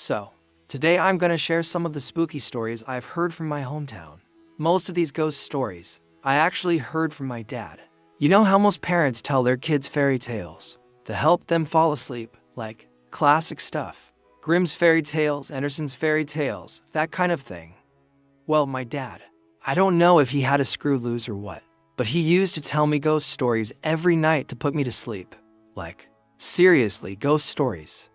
So, today I'm gonna share some of the spooky stories I've heard from my hometown. Most of these ghost stories I actually heard from my dad. You know how most parents tell their kids fairy tales to help them fall asleep, like classic stuff. Grimm's fairy tales, Andersen's fairy tales, that kind of thing. Well, my dad, I don't know if he had a screw loose or what, but he used to tell me ghost stories every night to put me to sleep. Like, seriously, ghost stories.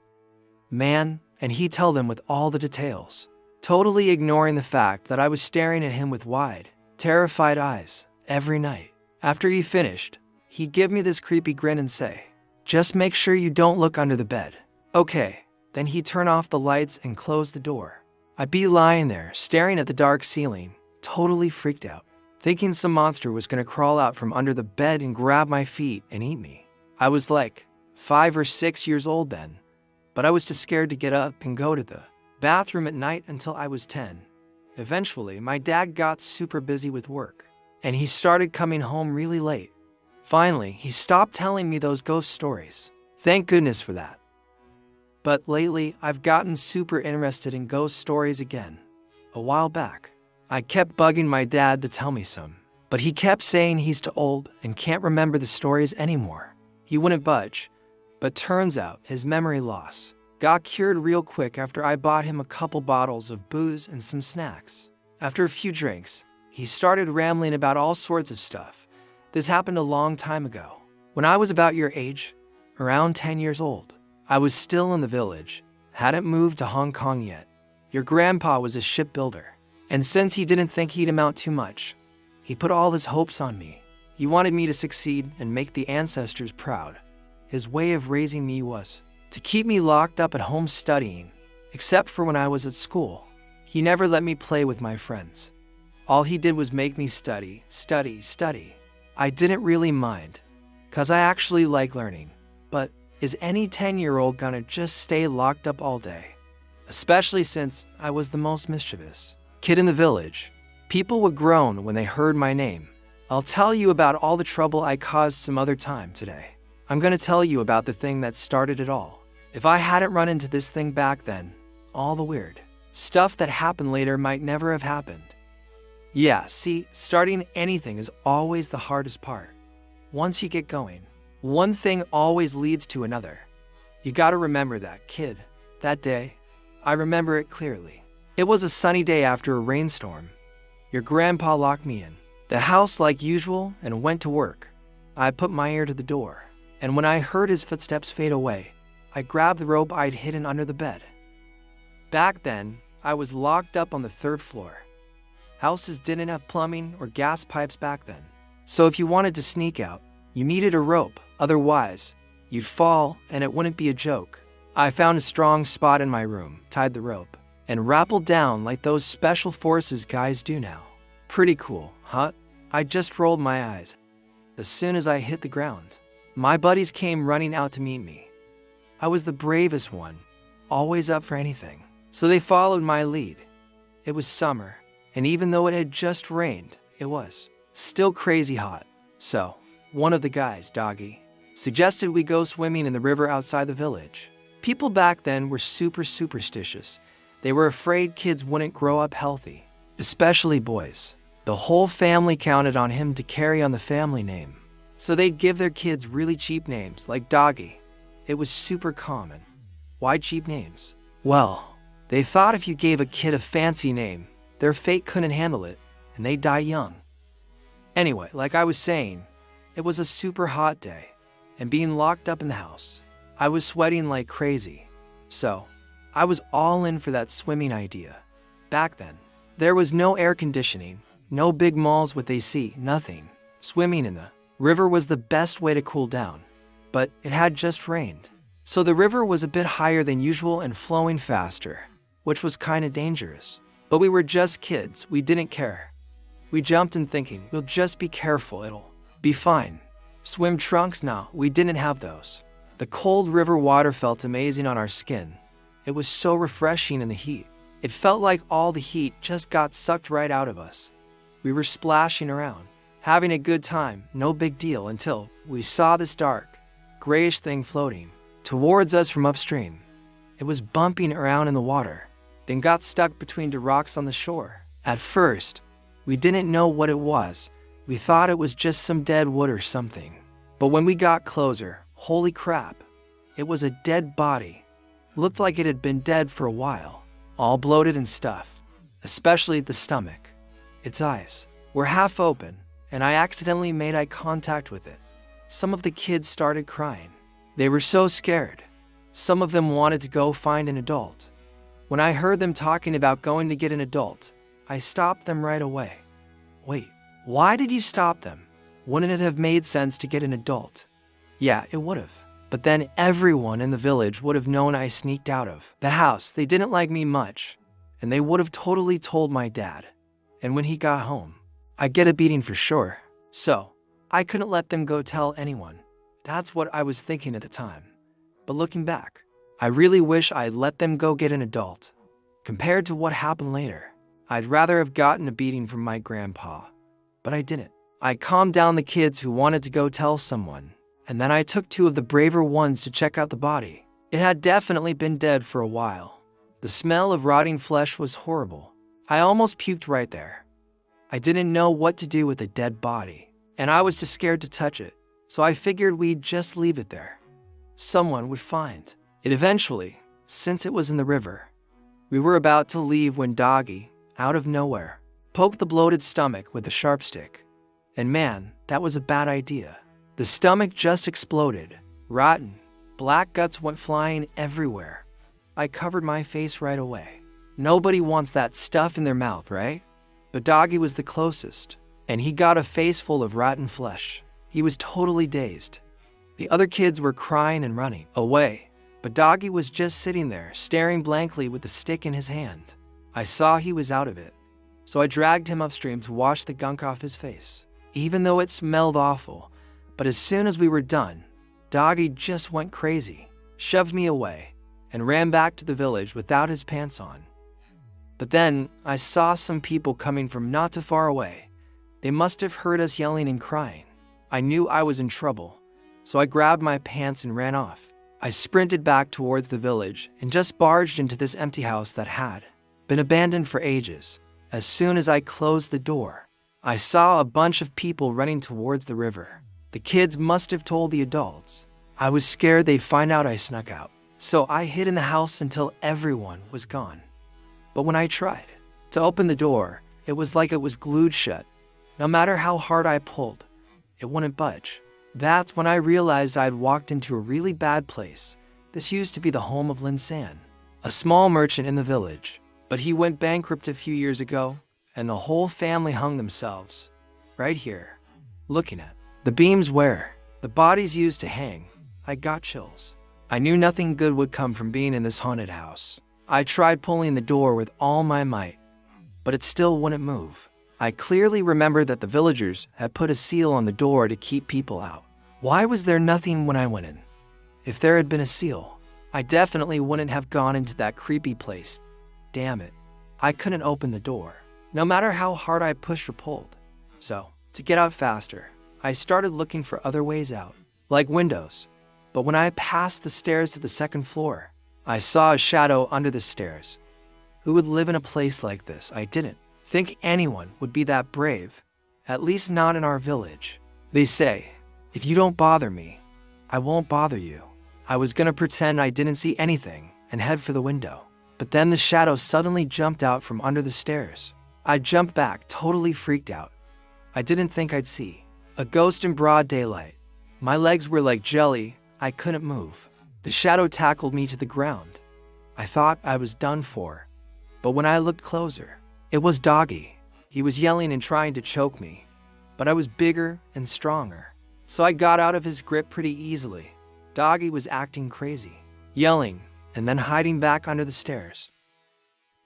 Man, and he'd tell them with all the details, totally ignoring the fact that I was staring at him with wide, terrified eyes every night. After he finished, he'd give me this creepy grin and say, "Just make sure you don't look under the bed." Okay, then he'd turn off the lights and close the door. I'd be lying there, staring at the dark ceiling, totally freaked out, thinking some monster was gonna crawl out from under the bed and grab my feet and eat me. I was like 5 or 6 years old then, but I was too scared to get up and go to the bathroom at night until I was 10. Eventually, my dad got super busy with work, and he started coming home really late. Finally, he stopped telling me those ghost stories. Thank goodness for that. But lately, I've gotten super interested in ghost stories again. A while back, I kept bugging my dad to tell me some, but he kept saying he's too old and can't remember the stories anymore. He wouldn't budge, but turns out his memory loss got cured real quick after I bought him a couple bottles of booze and some snacks. After a few drinks, he started rambling about all sorts of stuff. This happened a long time ago. When I was about your age, around 10 years old, I was still in the village, hadn't moved to Hong Kong yet. Your grandpa was a shipbuilder, and since he didn't think he'd amount to much, he put all his hopes on me. He wanted me to succeed and make the ancestors proud. His way of raising me was to keep me locked up at home studying, except for when I was at school. He never let me play with my friends. All he did was make me study. I didn't really mind, 'cause I actually like learning. But is any 10-year-old gonna just stay locked up all day? Especially since I was the most mischievous kid in the village. People would groan when they heard my name. I'll tell you about all the trouble I caused some other time today. I'm gonna tell you about the thing that started it all. If I hadn't run into this thing back then, all the weird stuff that happened later might never have happened. Yeah, see, starting anything is always the hardest part. Once you get going, one thing always leads to another. You gotta remember that, kid. That day, I remember it clearly. It was a sunny day after a rainstorm. Your grandpa locked me in the house like usual and went to work. I put my ear to the door, and when I heard his footsteps fade away, I grabbed the rope I'd hidden under the bed. Back then, I was locked up on the 3rd floor. Houses didn't have plumbing or gas pipes back then, so if you wanted to sneak out, you needed a rope. Otherwise, you'd fall and it wouldn't be a joke. I found a strong spot in my room, tied the rope, and rappelled down like those special forces guys do now. Pretty cool, huh? I just rolled my eyes. As soon as I hit the ground, my buddies came running out to meet me. I was the bravest one, always up for anything, so they followed my lead. It was summer, and even though it had just rained, it was still crazy hot. So, one of the guys, Doggy, suggested we go swimming in the river outside the village. People back then were super superstitious. They were afraid kids wouldn't grow up healthy, especially boys. The whole family counted on him to carry on the family name, so they'd give their kids really cheap names like Doggy. It was super common. Why cheap names? Well, they thought if you gave a kid a fancy name, their fate couldn't handle it, and they'd die young. Anyway, like I was saying, it was a super hot day, and being locked up in the house, I was sweating like crazy. So, I was all in for that swimming idea. Back then, there was no air conditioning, no big malls with AC, nothing. Swimming in the river was the best way to cool down, but it had just rained. So the river was a bit higher than usual and flowing faster, which was kinda dangerous. But we were just kids, we didn't care. We jumped in thinking, we'll just be careful, it'll be fine. Swim trunks? No, we didn't have those. The cold river water felt amazing on our skin. It was so refreshing in the heat. It felt like all the heat just got sucked right out of us. We were splashing around, having a good time, no big deal, until we saw this dark, grayish thing floating towards us from upstream. It was bumping around in the water, then got stuck between two rocks on the shore. At first, we didn't know what it was. We thought it was just some dead wood or something. But when we got closer, holy crap, it was a dead body. Looked like it had been dead for a while, all bloated and stuff, especially the stomach. Its eyes were half open, and I accidentally made eye contact with it. Some of the kids started crying. They were so scared. Some of them wanted to go find an adult. When I heard them talking about going to get an adult, I stopped them right away. Wait, why did you stop them? Wouldn't it have made sense to get an adult? Yeah, it would have. But then everyone in the village would have known I sneaked out of the house. They didn't like me much, and they would have totally told my dad. And when he got home, I'd get a beating for sure. So, I couldn't let them go tell anyone. That's what I was thinking at the time. But looking back, I really wish I'd let them go get an adult. Compared to what happened later, I'd rather have gotten a beating from my grandpa. But I didn't. I calmed down the kids who wanted to go tell someone, and then I took two of the braver ones to check out the body. It had definitely been dead for a while. The smell of rotting flesh was horrible. I almost puked right there. I didn't know what to do with a dead body, and I was too scared to touch it, so I figured we'd just leave it there. Someone would find it eventually, since it was in the river. We were about to leave when Doggy, out of nowhere, poked the bloated stomach with a sharp stick. And man, that was a bad idea. The stomach just exploded. Rotten, black guts went flying everywhere. I covered my face right away. Nobody wants that stuff in their mouth, right? But Doggy was the closest, and he got a face full of rotten flesh. He was totally dazed. The other kids were crying and running away, but Doggy was just sitting there, staring blankly with the stick in his hand. I saw he was out of it, so I dragged him upstream to wash the gunk off his face. Even though it smelled awful, but as soon as we were done, Doggy just went crazy, shoved me away, and ran back to the village without his pants on. But then, I saw some people coming from not too far away. They must have heard us yelling and crying. I knew I was in trouble, so I grabbed my pants and ran off. I sprinted back towards the village and just barged into this empty house that had been abandoned for ages. As soon as I closed the door, I saw a bunch of people running towards the river. The kids must have told the adults. I was scared they'd find out I snuck out, so I hid in the house until everyone was gone. But when I tried to open the door, it was like it was glued shut. No matter how hard I pulled, it wouldn't budge. That's when I realized I'd walked into a really bad place. This used to be the home of Linsan, a small merchant in the village, but he went bankrupt a few years ago, and the whole family hung themselves right here, looking at the beams where the bodies used to hang. I got chills. I knew nothing good would come from being in this haunted house. I tried pulling the door with all my might, but it still wouldn't move. I clearly remember that the villagers had put a seal on the door to keep people out. Why was there nothing when I went in? If there had been a seal, I definitely wouldn't have gone into that creepy place. Damn it. I couldn't open the door, no matter how hard I pushed or pulled. So, to get out faster, I started looking for other ways out, like windows. But when I passed the stairs to the second floor, I saw a shadow under the stairs. Who would live in a place like this? I didn't think anyone would be that brave, at least not in our village. They say, if you don't bother me, I won't bother you. I was gonna pretend I didn't see anything and head for the window. But then the shadow suddenly jumped out from under the stairs. I jumped back, totally freaked out. I didn't think I'd see a ghost in broad daylight. My legs were like jelly. I couldn't move. The shadow tackled me to the ground. I thought I was done for. But when I looked closer, it was Doggy. He was yelling and trying to choke me. But I was bigger and stronger, so I got out of his grip pretty easily. Doggy was acting crazy, yelling, and then hiding back under the stairs.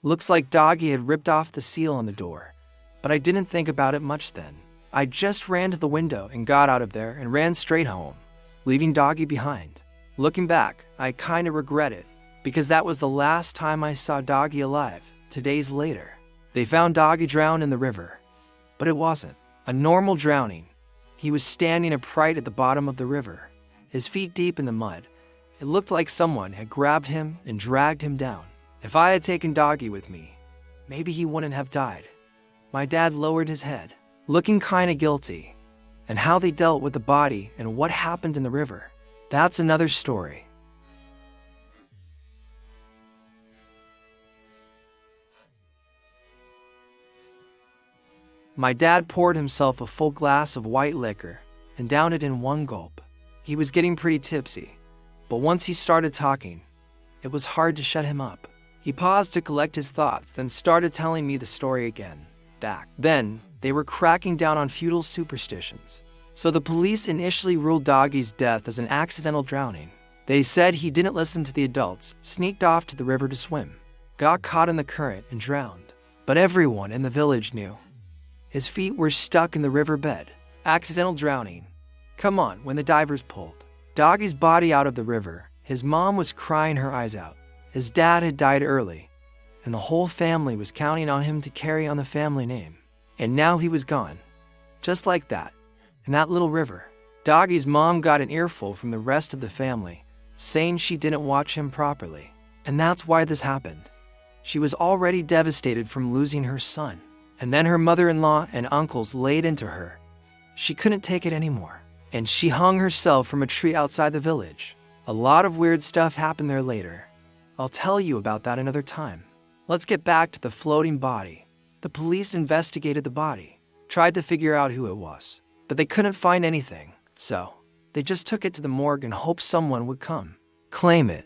Looks like Doggy had ripped off the seal on the door, but I didn't think about it much then. I just ran to the window and got out of there and ran straight home, leaving Doggy behind. Looking back, I kinda regret it, because that was the last time I saw Doggy alive. 2 days later, they found Doggy drowned in the river. But it wasn't a normal drowning. He was standing upright at the bottom of the river, his feet deep in the mud, It looked like someone had grabbed him and dragged him down. If I had taken Doggy with me, maybe he wouldn't have died. My dad lowered his head, looking kinda guilty. And how they dealt with the body and what happened in the river, that's another story. My dad poured himself a full glass of white liquor and downed it in one gulp. He was getting pretty tipsy, but once he started talking, it was hard to shut him up. He paused to collect his thoughts, then started telling me the story again. Back then, they were cracking down on feudal superstitions. So the police initially ruled Doggy's death as an accidental drowning. They said he didn't listen to the adults, sneaked off to the river to swim, got caught in the current and drowned. But everyone in the village knew. His feet were stuck in the riverbed. Accidental drowning. Come on, when the divers pulled Doggy's body out of the river, his mom was crying her eyes out. His dad had died early, and the whole family was counting on him to carry on the family name. And now he was gone. Just like that, in that little river. Doggy's mom got an earful from the rest of the family, saying she didn't watch him properly. And that's why this happened. She was already devastated from losing her son. And then her mother-in-law and uncles laid into her. She couldn't take it anymore, and she hung herself from a tree outside the village. A lot of weird stuff happened there later. I'll tell you about that another time. Let's get back to the floating body. The police investigated the body, tried to figure out who it was, but they couldn't find anything, so they just took it to the morgue and hoped someone would come, claim it.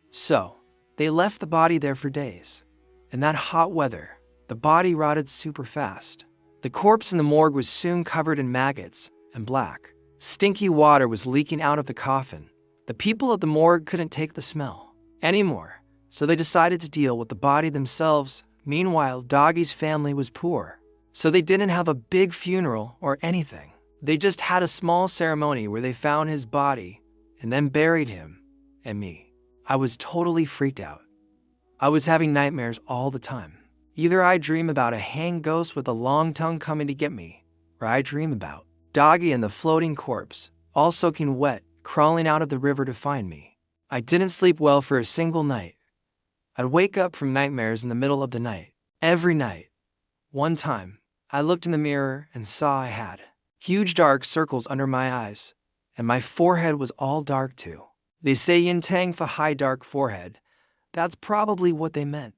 So, they left the body there for days. In that hot weather, the body rotted super fast. The corpse in the morgue was soon covered in maggots and black. Stinky water was leaking out of the coffin. The people at the morgue couldn't take the smell anymore, so they decided to deal with the body themselves. Meanwhile, Doggy's family was poor, so they didn't have a big funeral or anything. They just had a small ceremony where they found his body and then buried him and me. I was totally freaked out. I was having nightmares all the time. Either I dream about a hanged ghost with a long tongue coming to get me, or I dream about Doggy and the floating corpse, all soaking wet, crawling out of the river to find me. I didn't sleep well for a single night. I'd wake up from nightmares in the middle of the night, every night. One time, I looked in the mirror and saw I had huge dark circles under my eyes, and my forehead was all dark too. They say yin tang for high dark forehead. That's probably what they meant.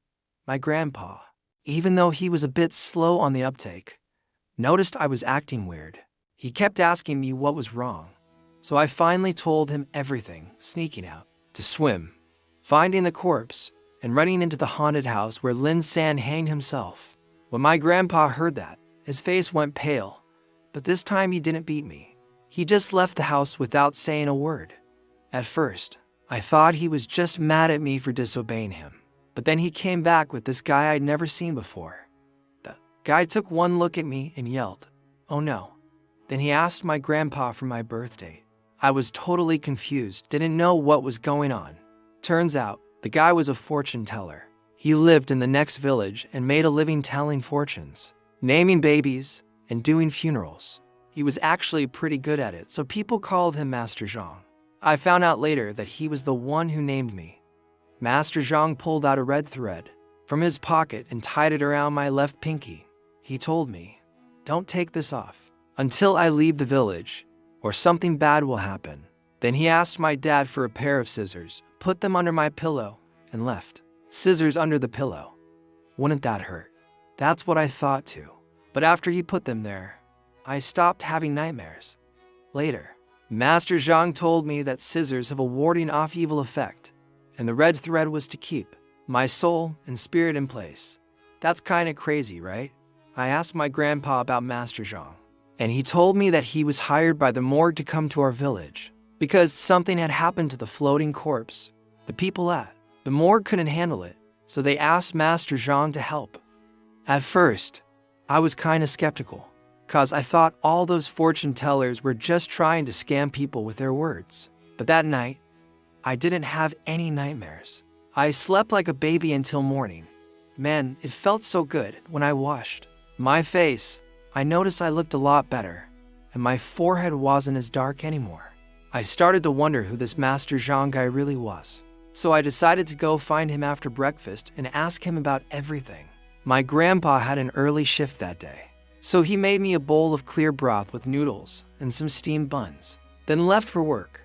My grandpa, even though he was a bit slow on the uptake, noticed I was acting weird. He kept asking me what was wrong, so I finally told him everything, sneaking out to swim, finding the corpse, and running into the haunted house where Lin San hanged himself. When my grandpa heard that, his face went pale, but this time he didn't beat me. He just left the house without saying a word. At first, I thought he was just mad at me for disobeying him. But then he came back with this guy I'd never seen before. The guy took one look at me and yelled, "Oh no." Then he asked my grandpa for my birth date. I was totally confused, didn't know what was going on. Turns out, the guy was a fortune teller. He lived in the next village and made a living telling fortunes, naming babies, and doing funerals. He was actually pretty good at it, so people called him Master Zhang. I found out later that he was the one who named me. Master Zhang pulled out a red thread from his pocket and tied it around my left pinky. He told me, "Don't take this off until I leave the village, or something bad will happen." Then he asked my dad for a pair of scissors, put them under my pillow, and left. Scissors under the pillow. Wouldn't that hurt? That's what I thought too. But after he put them there, I stopped having nightmares. Later, Master Zhang told me that scissors have a warding off evil effect, and the red thread was to keep my soul and spirit in place. That's kinda crazy, right? I asked my grandpa about Master Zhang, and he told me that he was hired by the morgue to come to our village because something had happened to the floating corpse. The people at the morgue couldn't handle it, so they asked Master Zhang to help. At first, I was kinda skeptical, cause I thought all those fortune tellers were just trying to scam people with their words. But that night, I didn't have any nightmares. I slept like a baby until morning. Man, it felt so good when I washed my face. I noticed I looked a lot better, and my forehead wasn't as dark anymore. I started to wonder who this Master Zhang guy really was. So I decided to go find him after breakfast and ask him about everything. My grandpa had an early shift that day, so he made me a bowl of clear broth with noodles and some steamed buns, then left for work.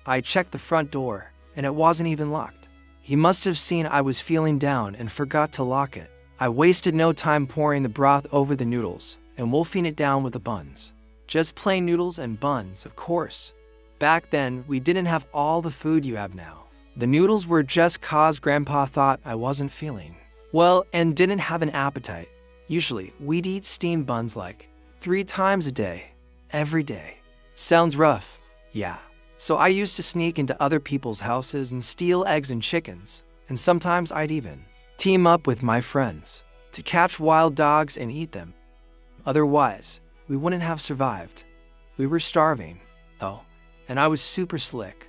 I checked the front door, and it wasn't even locked. He must have seen I was feeling down and forgot to lock it. I wasted no time pouring the broth over the noodles and wolfing it down with the buns. Just plain noodles and buns, of course. Back then, we didn't have all the food you have now. The noodles were just 'cause Grandpa thought I wasn't feeling well and didn't have an appetite. Usually, we'd eat steamed buns like 3 times a day, every day. Sounds rough, yeah. So I used to sneak into other people's houses and steal eggs and chickens, and sometimes I'd even team up with my friends to catch wild dogs and eat them. Otherwise, we wouldn't have survived. We were starving. Oh, and I was super slick.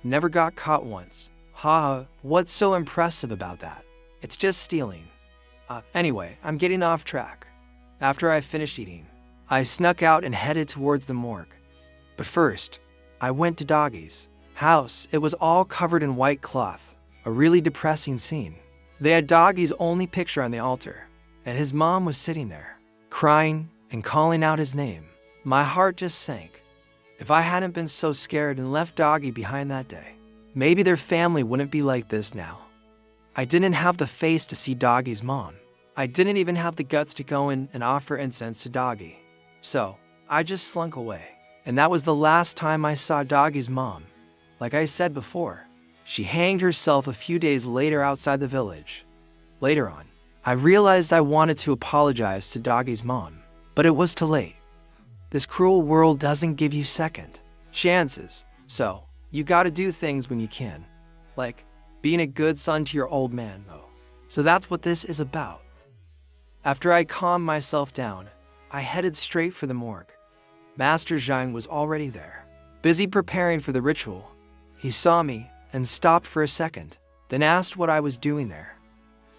Never got caught once. Haha, what's so impressive about that? It's just stealing. Anyway, I'm getting off track. After I finished eating, I snuck out and headed towards the morgue. But first, I went to Doggy's house. It was all covered in white cloth, a really depressing scene. They had Doggy's only picture on the altar, and his mom was sitting there, crying and calling out his name. My heart just sank. If I hadn't been so scared and left Doggy behind that day, maybe their family wouldn't be like this now. I didn't have the face to see Doggy's mom. I didn't even have the guts to go in and offer incense to Doggy. So, I just slunk away. And that was the last time I saw Doggy's mom. Like I said before, she hanged herself a few days later outside the village. Later on, I realized I wanted to apologize to Doggy's mom, but it was too late. This cruel world doesn't give you second chances, so you gotta do things when you can. Like being a good son to your old man, though. So that's what this is about. After I calmed myself down, I headed straight for the morgue. Master Zhang was already there, busy preparing for the ritual. He saw me and stopped for a second, then asked what I was doing there.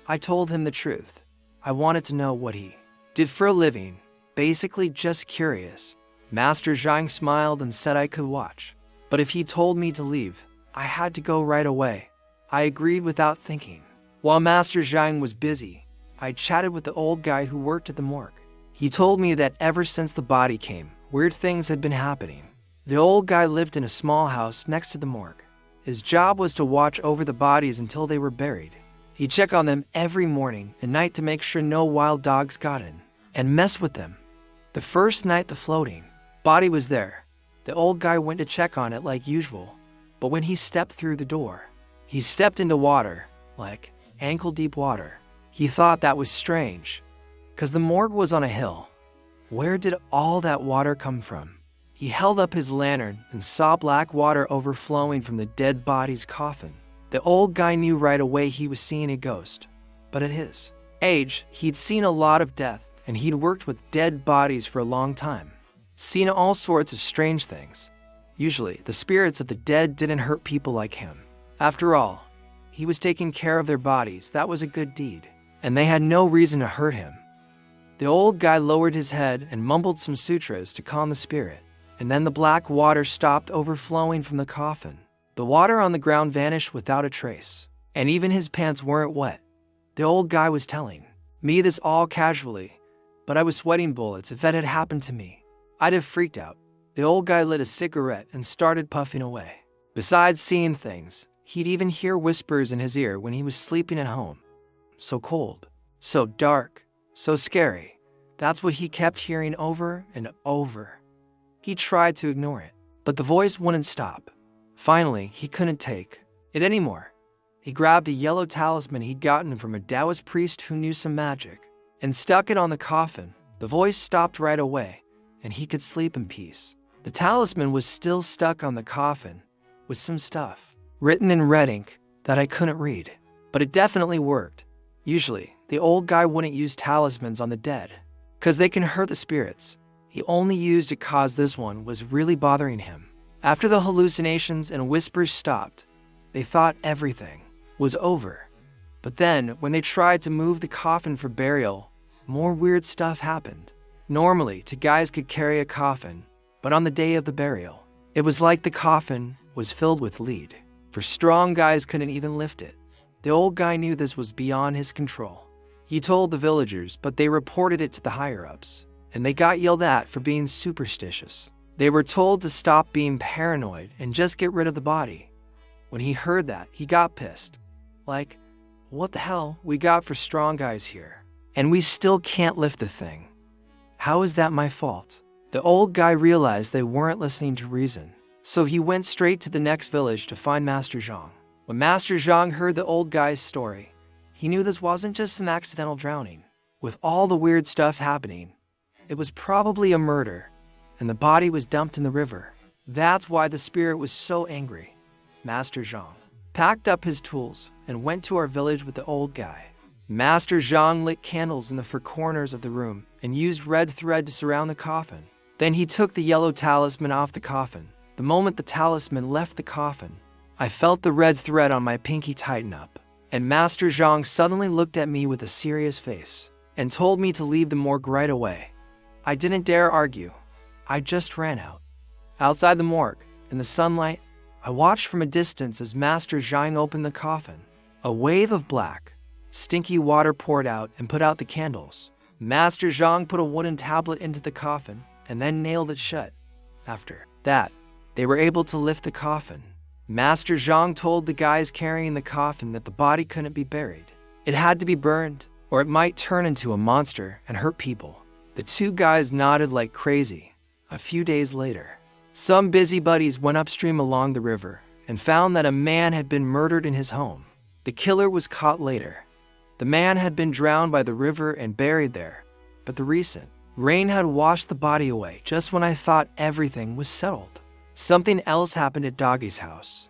I told him the truth. I wanted to know what he did for a living, basically just curious. Master Zhang smiled and said I could watch, but if he told me to leave, I had to go right away. I agreed without thinking. While Master Zhang was busy, I chatted with the old guy who worked at the morgue. He told me that ever since the body came, weird things had been happening. The old guy lived in a small house next to the morgue. His job was to watch over the bodies until they were buried. He'd check on them every morning and night to make sure no wild dogs got in and mess with them. The first night the floating body was there, the old guy went to check on it like usual. But when he stepped through the door, he stepped into water, like ankle-deep water. He thought that was strange, 'cause the morgue was on a hill. Where did all that water come from? He held up his lantern and saw black water overflowing from the dead body's coffin. The old guy knew right away he was seeing a ghost. But at his age, he'd seen a lot of death, and he'd worked with dead bodies for a long time. Seen all sorts of strange things. Usually, the spirits of the dead didn't hurt people like him. After all, he was taking care of their bodies. That was a good deed, and they had no reason to hurt him. The old guy lowered his head and mumbled some sutras to calm the spirit, and then the black water stopped overflowing from the coffin. The water on the ground vanished without a trace, and even his pants weren't wet. The old guy was telling me this all casually, but I was sweating bullets. If that had happened to me, I'd have freaked out. The old guy lit a cigarette and started puffing away. Besides seeing things, he'd even hear whispers in his ear when he was sleeping at home. So cold, so dark, so scary. That's what he kept hearing over and over. He tried to ignore it, but the voice wouldn't stop. Finally, he couldn't take it anymore. He grabbed a yellow talisman he'd gotten from a Taoist priest who knew some magic and stuck it on the coffin. The voice stopped right away, and he could sleep in peace. The talisman was still stuck on the coffin with some stuff written in red ink that I couldn't read, but it definitely worked. Usually, the old guy wouldn't use talismans on the dead, 'cause they can hurt the spirits. He only used it 'cause this one was really bothering him. After the hallucinations and whispers stopped, they thought everything was over. But then, when they tried to move the coffin for burial, more weird stuff happened. Normally, two guys could carry a coffin, but on the day of the burial, It was like the coffin was filled with lead, for strong guys couldn't even lift it. The old guy knew this was beyond his control. He told the villagers, but they reported it to the higher-ups, and they got yelled at for being superstitious. They were told to stop being paranoid and just get rid of the body. When he heard that, he got pissed. Like, what the hell we got for strong guys here? And we still can't lift the thing. How is that my fault? The old guy realized they weren't listening to reason, so he went straight to the next village to find Master Zhang. When Master Zhang heard the old guy's story, he knew this wasn't just an accidental drowning. With all the weird stuff happening, it was probably a murder, and the body was dumped in the river. That's why the spirit was so angry. Master Zhang packed up his tools and went to our village with the old guy. Master Zhang lit candles in the four corners of the room and used red thread to surround the coffin. Then he took the yellow talisman off the coffin. The moment the talisman left the coffin, I felt the red thread on my pinky tighten up, and Master Zhang suddenly looked at me with a serious face and told me to leave the morgue right away. I didn't dare argue. I just ran out. Outside the morgue, in the sunlight, I watched from a distance as Master Zhang opened the coffin. A wave of black, stinky water poured out and put out the candles. Master Zhang put a wooden tablet into the coffin and then nailed it shut. After that, they were able to lift the coffin. Master Zhang told the guys carrying the coffin that the body couldn't be buried. It had to be burned, or it might turn into a monster and hurt people. The two guys nodded like crazy. A few days later, some busybodies went upstream along the river and found that a man had been murdered in his home. The killer was caught later. The man had been drowned by the river and buried there, but the recent rain had washed the body away just when I thought everything was settled. Something else happened at Doggy's house.